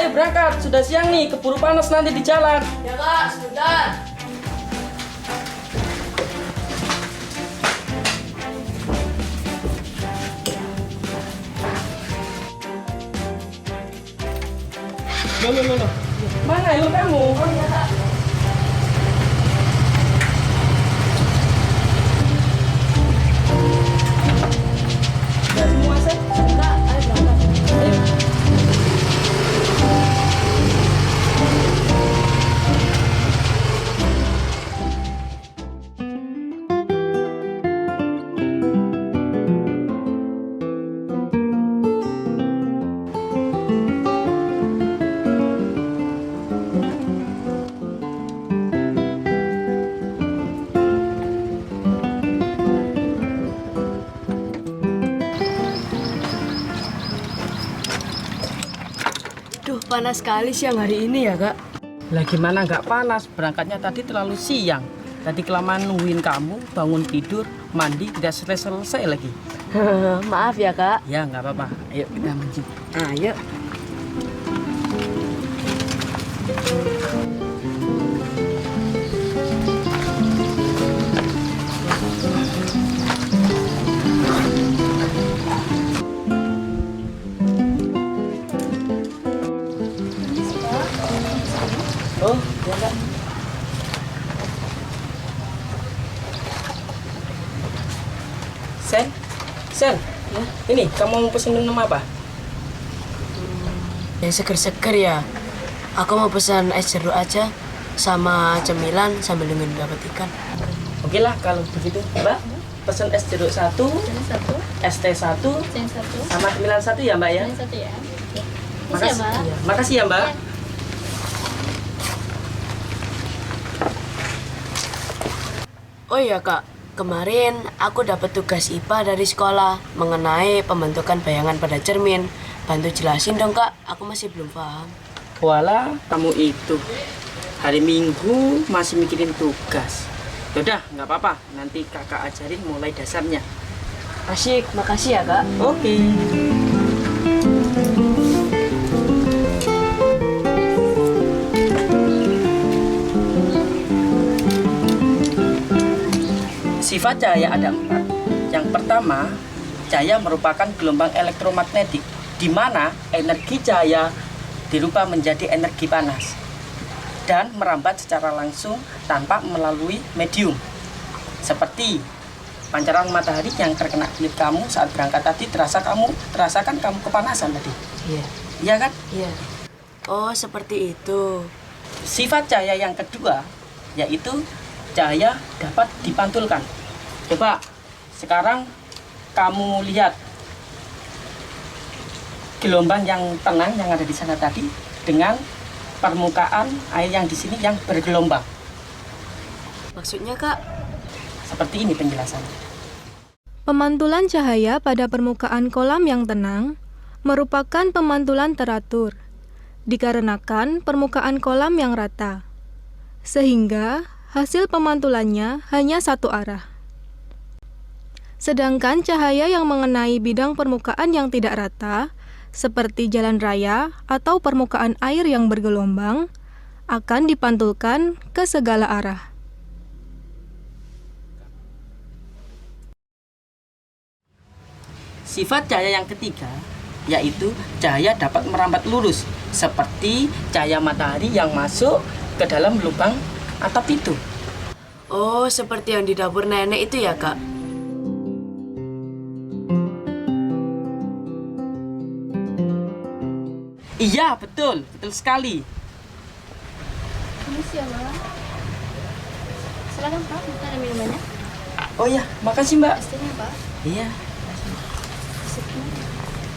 ayo berangkat. Sudah siang nih, keburu panas nanti di jalan. Ya Kak, sebentar. Loh. Mana helm kamu? Oh iya Kak. Sudah semua, Sen? Kak, ayo berangkat. Ayo. Duh, panas sekali siang hari ini ya Kak. Lah gimana nggak panas? Berangkatnya tadi terlalu siang. Tadi kelamaan nungguin kamu, bangun tidur, mandi, tidak selesai lagi. Maaf ya Kak. Ya nggak apa-apa. Ayo kita mancing. Ayo. Oh, ya Kak. Sen, ya. Ini kamu mau pesen minum apa? Yang seger-seger ya. Aku mau pesan es jeruk aja sama cemilan sambil nungguin dapat ikan. Oke lah kalau begitu, Mbak. Pesen es jeruk 1, es teh 1, sama cemilan 1 ya Mbak ya. Makasih ya, Makasih ya Mbak. Oh iya Kak, kemarin aku dapat tugas IPA dari sekolah mengenai pembentukan bayangan pada cermin. Bantu jelasin dong Kak, aku masih belum paham. Walah, kamu itu hari Minggu masih mikirin tugas. Yaudah, nggak apa-apa. Nanti kakak ajarin mulai dasarnya. Asik, makasih ya Kak. Oke. Sifat cahaya ada 4. Yang pertama, cahaya merupakan gelombang elektromagnetik, di mana energi cahaya dirubah menjadi energi panas dan merambat secara langsung tanpa melalui medium. Seperti pancaran matahari yang terkena kulit kamu saat berangkat tadi, terasakan kamu kepanasan tadi. Iya. Iya kan? Iya. Oh, seperti itu. Sifat cahaya yang kedua yaitu cahaya dapat dipantulkan. Coba sekarang kamu lihat gelombang yang tenang yang ada di sana tadi dengan permukaan air yang di sini yang bergelombang. Maksudnya Kak? Seperti ini penjelasannya. Pemantulan cahaya pada permukaan kolam yang tenang merupakan pemantulan teratur, dikarenakan permukaan kolam yang rata, sehingga hasil pemantulannya hanya satu arah. Sedangkan cahaya yang mengenai bidang permukaan yang tidak rata, seperti jalan raya atau permukaan air yang bergelombang, akan dipantulkan ke segala arah. Sifat cahaya yang ketiga yaitu cahaya dapat merambat lurus, seperti cahaya matahari yang masuk ke dalam lubang atap itu. Oh, seperti yang di dapur nenek itu ya Kak? Iya, betul sekali. Permisi ya, Bang. Silakan Pak, minta ada minumannya. Oh ya, makasih Mbak. Es tehnya Pak. Iya.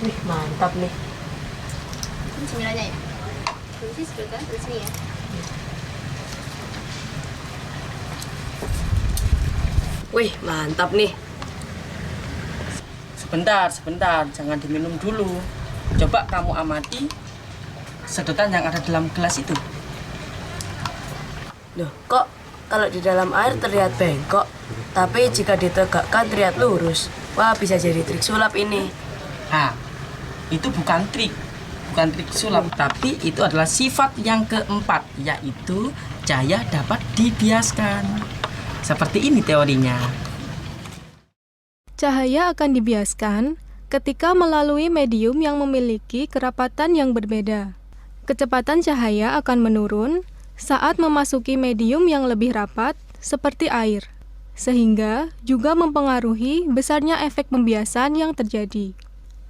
Wih, mantap nih. Ini cemilannya ya. Permisi sebentar, di sini ya. Wih, mantap nih. Sebentar, jangan diminum dulu. Coba kamu amati sedotan yang ada dalam gelas itu. Loh, kok kalau di dalam air terlihat bengkok, tapi jika ditegakkan terlihat lurus? Wah, bisa jadi trik sulap ini. Nah, itu bukan trik, bukan trik sulap, tapi itu adalah sifat yang keempat, yaitu cahaya dapat dibiaskan. Seperti ini teorinya. Cahaya akan dibiaskan ketika melalui medium yang memiliki kerapatan yang berbeda. Kecepatan cahaya akan menurun saat memasuki medium yang lebih rapat seperti air, sehingga juga mempengaruhi besarnya efek pembiasan yang terjadi.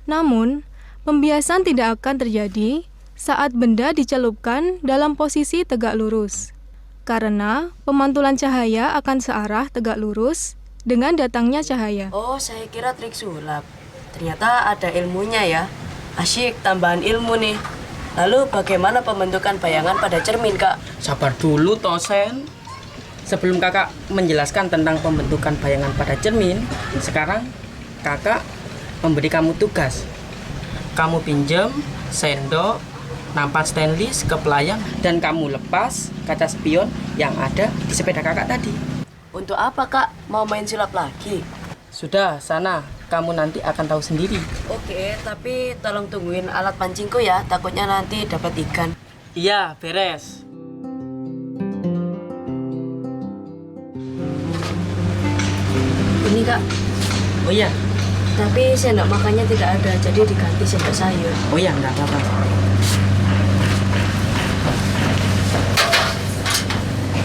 Namun, pembiasan tidak akan terjadi saat benda dicelupkan dalam posisi tegak lurus, karena pemantulan cahaya akan searah tegak lurus dengan datangnya cahaya. Oh, saya kira trik sulap. Ternyata ada ilmunya ya. Asyik, tambahan ilmu nih. Lalu bagaimana pembentukan bayangan pada cermin, Kak? Sabar dulu, Tosen. Sebelum kakak menjelaskan tentang pembentukan bayangan pada cermin, sekarang kakak memberi kamu tugas. Kamu pinjam sendok, nampan stainless ke pelayan, dan kamu lepas kaca spion yang ada di sepeda kakak tadi. Untuk apa, Kak? Mau main sulap lagi? Sudah, sana. Kamu nanti akan tahu sendiri. Oke, tapi tolong tungguin alat pancingku ya. Takutnya nanti dapat ikan. Iya, beres. Ini, Kak. Oh iya, Tapi sendok makannya tidak ada, jadi diganti sendok sayur. oh iya, enggak apa-apa.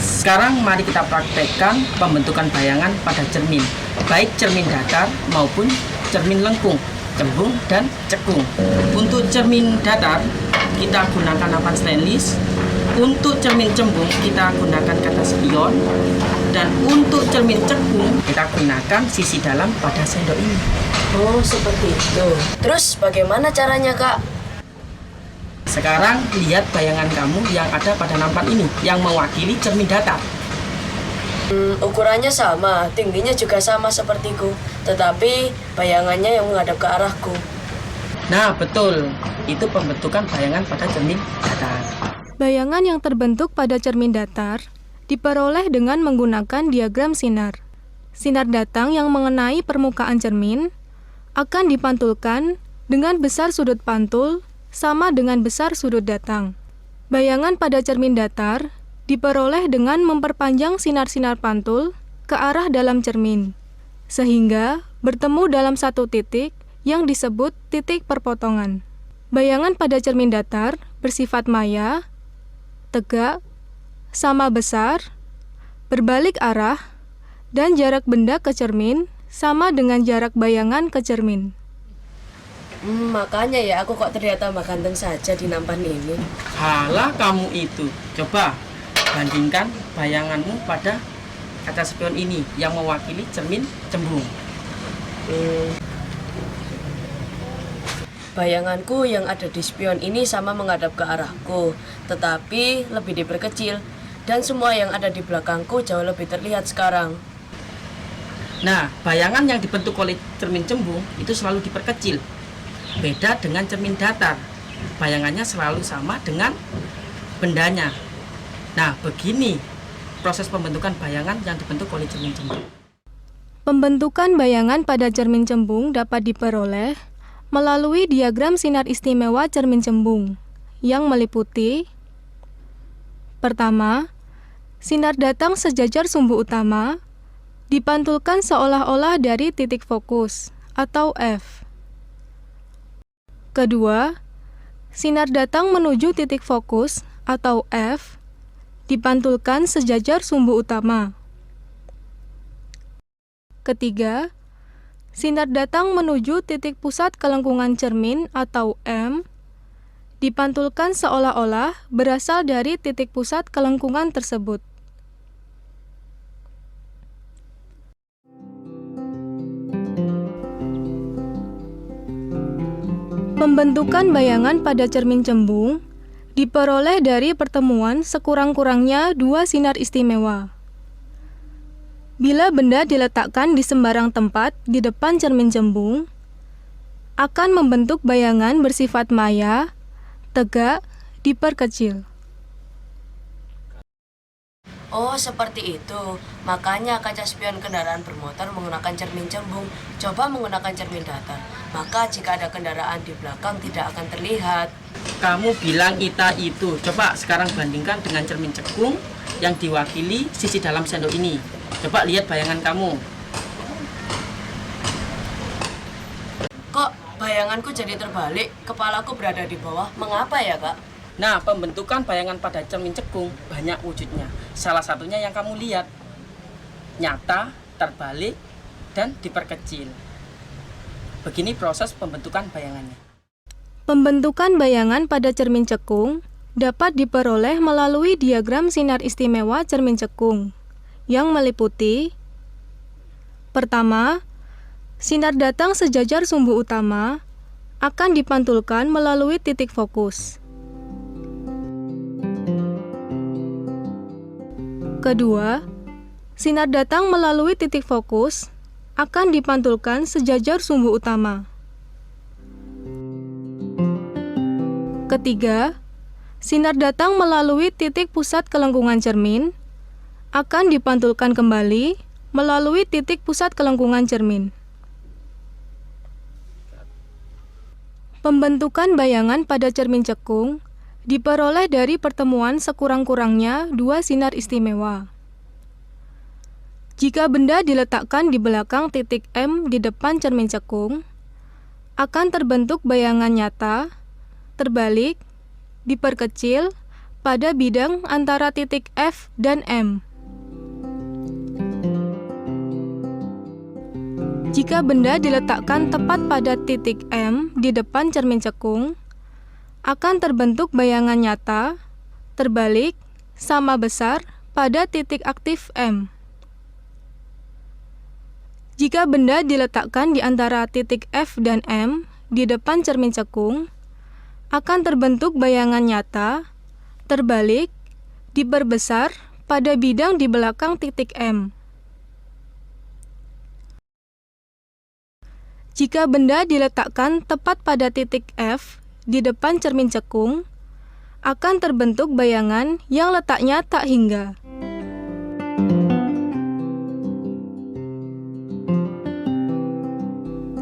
Sekarang mari kita praktekkan pembentukan bayangan pada cermin, baik cermin datar maupun cermin lengkung, cembung, dan cekung. Untuk cermin datar, kita gunakan nampan stainless. Untuk cermin cembung, kita gunakan kaca spion. Dan untuk cermin cekung, kita gunakan sisi dalam pada sendok ini. Oh, seperti itu. Terus bagaimana caranya, Kak? Sekarang lihat bayangan kamu yang ada pada nampan ini, yang mewakili cermin datar. Ukurannya sama, tingginya juga sama sepertiku. Tetapi bayangannya yang menghadap ke arahku. Nah, betul. Itu pembentukan bayangan pada cermin datar. Bayangan yang terbentuk pada cermin datar diperoleh dengan menggunakan diagram sinar. Sinar datang yang mengenai permukaan cermin akan dipantulkan dengan besar sudut pantul sama dengan besar sudut datang. Bayangan pada cermin datar diperoleh dengan memperpanjang sinar-sinar pantul ke arah dalam cermin, sehingga bertemu dalam satu titik yang disebut titik perpotongan. Bayangan pada cermin datar bersifat maya, tegak, sama besar, berbalik arah, dan jarak benda ke cermin sama dengan jarak bayangan ke cermin. Makanya ya aku kok terlihat tambah ganteng saja di nampan ini. Halah kamu itu. Coba bandingkan bayanganmu pada kaca spion ini yang mewakili cermin cembung. Bayanganku yang ada di spion ini sama menghadap ke arahku, tetapi lebih diperkecil. Dan semua yang ada di belakangku jauh lebih terlihat sekarang. Nah, bayangan yang dibentuk oleh cermin cembung itu selalu diperkecil. Beda dengan cermin datar. Bayangannya selalu sama dengan bendanya. Nah, begini proses pembentukan bayangan yang dibentuk oleh cermin cembung. Pembentukan bayangan pada cermin cembung dapat diperoleh melalui diagram sinar istimewa cermin cembung yang meliputi: pertama, sinar datang sejajar sumbu utama dipantulkan seolah-olah dari titik fokus atau F. Kedua, sinar datang menuju titik fokus atau F dipantulkan sejajar sumbu utama. Ketiga, sinar datang menuju titik pusat kelengkungan cermin atau M dipantulkan seolah-olah berasal dari titik pusat kelengkungan tersebut. Pembentukan bayangan pada cermin cembung diperoleh dari pertemuan sekurang-kurangnya dua sinar istimewa. Bila benda diletakkan di sembarang tempat di depan cermin cembung, akan membentuk bayangan bersifat maya, tegak, diperkecil. Oh, seperti itu. Makanya kaca spion kendaraan bermotor menggunakan cermin cembung. Coba menggunakan cermin datar. Maka jika ada kendaraan di belakang tidak akan terlihat. Kamu bilang Ita itu. Coba sekarang bandingkan dengan cermin cekung yang diwakili sisi dalam sendok ini. Coba lihat bayangan kamu. Kok bayanganku jadi terbalik? Kepalaku berada di bawah. Mengapa ya, Kak? Nah, pembentukan bayangan pada cermin cekung banyak wujudnya. Salah satunya yang kamu lihat. Nyata, terbalik, dan diperkecil. Begini proses pembentukan bayangannya. Pembentukan bayangan pada cermin cekung dapat diperoleh melalui diagram sinar istimewa cermin cekung yang meliputi: pertama, sinar datang sejajar sumbu utama akan dipantulkan melalui titik fokus. Kedua, sinar datang melalui titik fokus akan dipantulkan sejajar sumbu utama. Ketiga, sinar datang melalui titik pusat kelengkungan cermin akan dipantulkan kembali melalui titik pusat kelengkungan cermin. Pembentukan bayangan pada cermin cekung diperoleh dari pertemuan sekurang-kurangnya dua sinar istimewa. Jika benda diletakkan di belakang titik M di depan cermin cekung, akan terbentuk bayangan nyata, terbalik, diperkecil pada bidang antara titik F dan M. Jika benda diletakkan tepat pada titik M di depan cermin cekung, akan terbentuk bayangan nyata, terbalik, sama besar pada titik aktif M. Jika benda diletakkan di antara titik F dan M di depan cermin cekung, akan terbentuk bayangan nyata, terbalik, diperbesar pada bidang di belakang titik M. Jika benda diletakkan tepat pada titik F di depan cermin cekung, akan terbentuk bayangan yang letaknya tak hingga.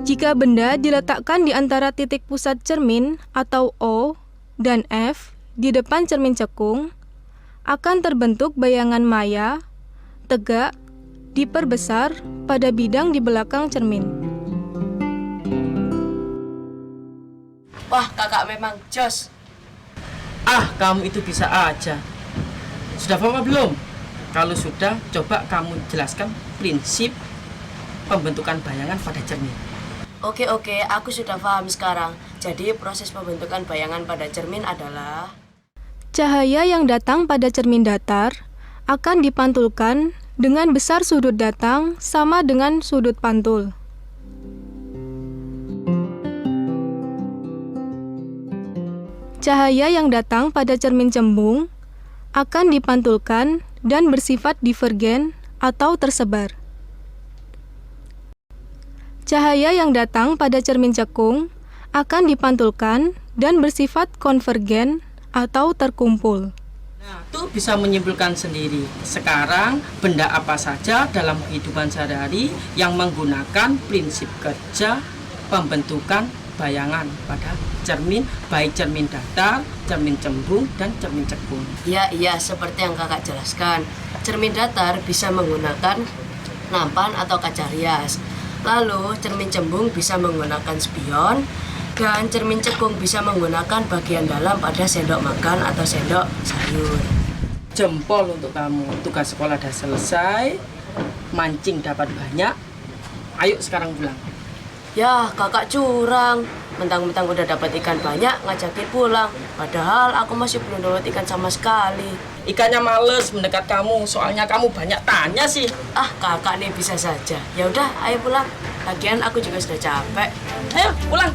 Jika benda diletakkan di antara titik pusat cermin atau O dan F di depan cermin cekung, akan terbentuk bayangan maya, tegak, diperbesar pada bidang di belakang cermin. Wah, kakak memang jos. Ah, kamu itu bisa aja. Sudah paham belum? Kalau sudah, coba kamu jelaskan prinsip pembentukan bayangan pada cermin. Oke, aku sudah paham sekarang. Jadi proses pembentukan bayangan pada cermin adalah Cahaya yang datang pada cermin datar akan dipantulkan dengan besar sudut datang sama dengan sudut pantul. Cahaya yang datang pada cermin cembung akan dipantulkan dan bersifat divergen atau tersebar. Cahaya yang datang pada cermin cekung akan dipantulkan dan bersifat konvergen atau terkumpul. Nah, itu bisa menyimpulkan sendiri. Sekarang, benda apa saja dalam kehidupan sehari-hari yang menggunakan prinsip kerja pembentukan bayangan pada cermin, baik cermin datar, cermin cembung, dan cermin cekung. Iya, seperti yang kakak jelaskan. Cermin datar bisa menggunakan nampan atau kaca rias. Lalu, cermin cembung bisa menggunakan spion, dan cermin cekung bisa menggunakan bagian dalam pada sendok makan atau sendok sayur. Jempol untuk kamu. Tugas sekolah sudah selesai, mancing dapat banyak. Ayo sekarang pulang. Ya, kakak curang. Mentang-mentang udah dapat ikan banyak, ngajakin pulang. Padahal aku masih belum dapat ikan sama sekali. Ikannya males mendekat kamu, soalnya kamu banyak tanya sih. Ah, kakak nih bisa saja. Ya udah, ayo pulang. Lagian aku juga sudah capek. Ayo pulang.